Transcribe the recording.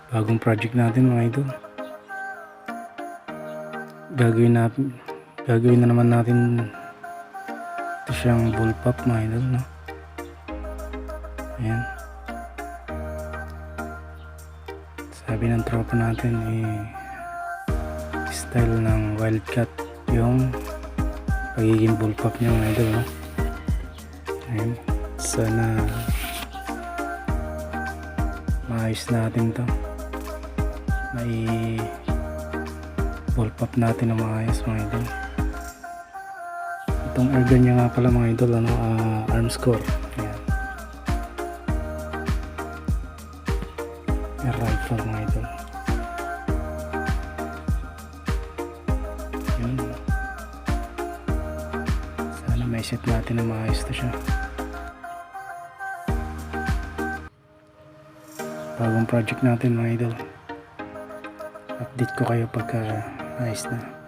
Bagong project natin mga idol. Gagawin na naman natin ito siyang bullpup mga idol, no? Ayan. Sabi ng tropa natin style ng wildcat yung pagiging bullpup niya mga idol, no? Ayan. Sana maayos natin to, may bullpup natin na maayos mga idol. Itong airgun niya nga pala mga idol, Armscore. Ayan. Air rifle mga idol. Yun. Sana may set natin na maayos na siya. Bagong project natin mga idol. Update ko kayo pagka ayos na.